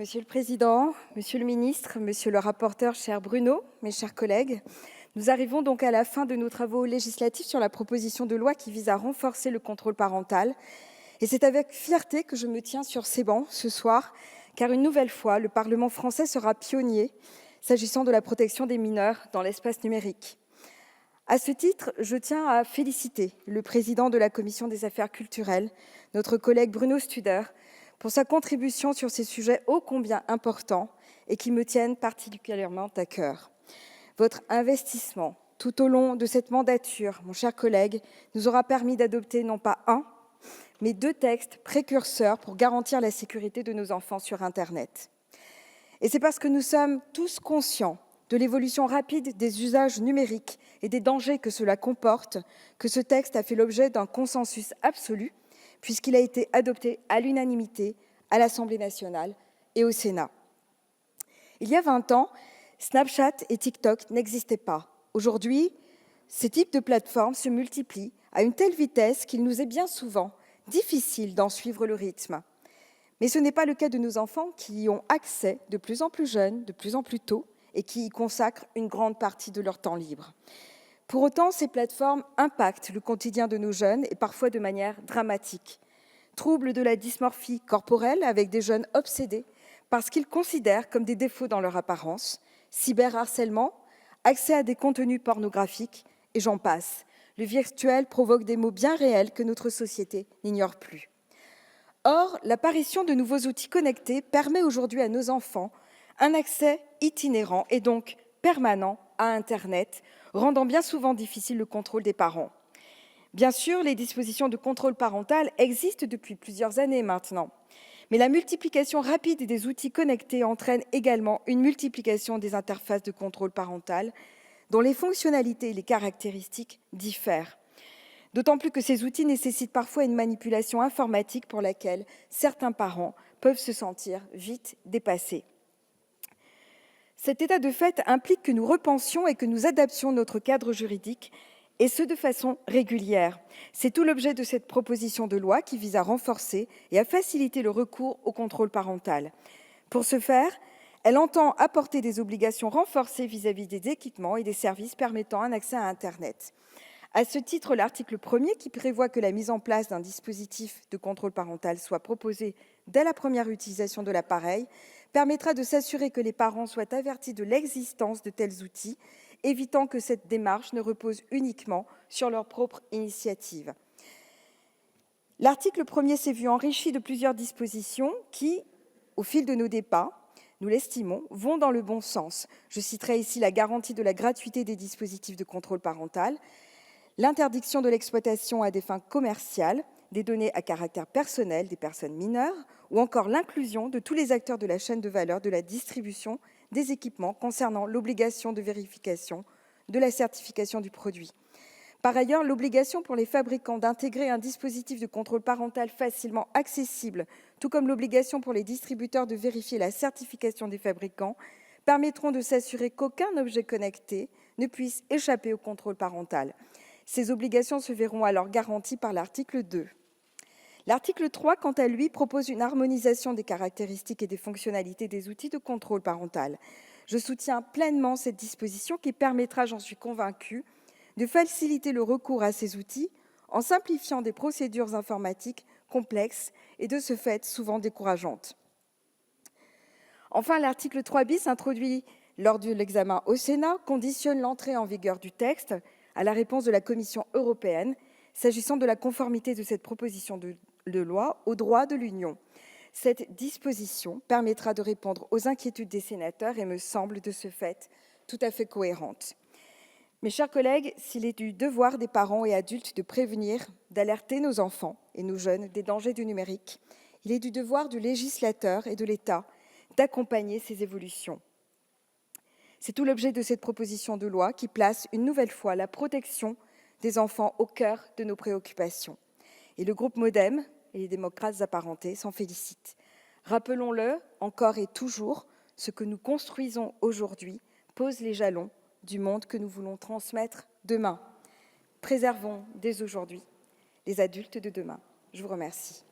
Monsieur le Président, Monsieur le Ministre, Monsieur le rapporteur, cher Bruno, mes chers collègues, nous arrivons donc à la fin de nos travaux législatifs sur la proposition de loi qui vise à renforcer le contrôle parental. Et c'est avec fierté que je me tiens sur ces bancs ce soir, car une nouvelle fois, le Parlement français sera pionnier s'agissant de la protection des mineurs dans l'espace numérique. À ce titre, je tiens à féliciter le président de la Commission des affaires culturelles, notre collègue Bruno Studer, pour sa contribution sur ces sujets ô combien importants et qui me tiennent particulièrement à cœur. Votre investissement tout au long de cette mandature, mon cher collègue, nous aura permis d'adopter non pas un, mais 2 textes précurseurs pour garantir la sécurité de nos enfants sur Internet. Et c'est parce que nous sommes tous conscients de l'évolution rapide des usages numériques et des dangers que cela comporte que ce texte a fait l'objet d'un consensus absolu, puisqu'il a été adopté à l'unanimité à l'Assemblée nationale et au Sénat. Il y a 20 ans, Snapchat et TikTok n'existaient pas. Aujourd'hui, ces types de plateformes se multiplient à une telle vitesse qu'il nous est bien souvent difficile d'en suivre le rythme. Mais ce n'est pas le cas de nos enfants qui y ont accès de plus en plus jeunes, de plus en plus tôt, et qui y consacrent une grande partie de leur temps libre. Pour autant, ces plateformes impactent le quotidien de nos jeunes et parfois de manière dramatique. Troubles de la dysmorphie corporelle avec des jeunes obsédés par ce qu'ils considèrent comme des défauts dans leur apparence, cyberharcèlement, accès à des contenus pornographiques, et j'en passe. Le virtuel provoque des maux bien réels que notre société n'ignore plus. Or, l'apparition de nouveaux outils connectés permet aujourd'hui à nos enfants un accès itinérant et donc permanent à Internet, rendant bien souvent difficile le contrôle des parents. Bien sûr, les dispositions de contrôle parental existent depuis plusieurs années maintenant, mais la multiplication rapide des outils connectés entraîne également une multiplication des interfaces de contrôle parental, dont les fonctionnalités et les caractéristiques diffèrent. D'autant plus que ces outils nécessitent parfois une manipulation informatique pour laquelle certains parents peuvent se sentir vite dépassés. Cet état de fait implique que nous repensions et que nous adaptions notre cadre juridique, et ce de façon régulière. C'est tout l'objet de cette proposition de loi qui vise à renforcer et à faciliter le recours au contrôle parental. Pour ce faire, elle entend apporter des obligations renforcées vis-à-vis des équipements et des services permettant un accès à Internet. À ce titre, l'article 1er, qui prévoit que la mise en place d'un dispositif de contrôle parental soit proposée dès la première utilisation de l'appareil, permettra de s'assurer que les parents soient avertis de l'existence de tels outils, évitant que cette démarche ne repose uniquement sur leur propre initiative. L'article 1er s'est vu enrichi de plusieurs dispositions qui, au fil de nos débats, nous l'estimons, vont dans le bon sens. Je citerai ici la garantie de la gratuité des dispositifs de contrôle parental, l'interdiction de l'exploitation à des fins commerciales des données à caractère personnel des personnes mineures, ou encore l'inclusion de tous les acteurs de la chaîne de valeur de la distribution des équipements concernant l'obligation de vérification de la certification du produit. Par ailleurs, l'obligation pour les fabricants d'intégrer un dispositif de contrôle parental facilement accessible, tout comme l'obligation pour les distributeurs de vérifier la certification des fabricants, permettront de s'assurer qu'aucun objet connecté ne puisse échapper au contrôle parental. Ces obligations se verront alors garanties par l'article 2. L'article 3, quant à lui, propose une harmonisation des caractéristiques et des fonctionnalités des outils de contrôle parental. Je soutiens pleinement cette disposition qui permettra, j'en suis convaincue, de faciliter le recours à ces outils en simplifiant des procédures informatiques complexes et de ce fait souvent décourageantes. Enfin, l'article 3 bis, introduit lors de l'examen au Sénat, conditionne l'entrée en vigueur du texte à la réponse de la Commission européenne s'agissant de la conformité de cette proposition de loi au droit de l'Union. Cette disposition permettra de répondre aux inquiétudes des sénateurs et me semble de ce fait tout à fait cohérente. Mes chers collègues, s'il est du devoir des parents et adultes de prévenir, d'alerter nos enfants et nos jeunes des dangers du numérique, il est du devoir du législateur et de l'État d'accompagner ces évolutions. C'est tout l'objet de cette proposition de loi qui place une nouvelle fois la protection des enfants au cœur de nos préoccupations. Et le groupe MoDem et les démocrates apparentés s'en félicitent. Rappelons-le encore et toujours, ce que nous construisons aujourd'hui pose les jalons du monde que nous voulons transmettre demain. Préservons dès aujourd'hui les adultes de demain. Je vous remercie.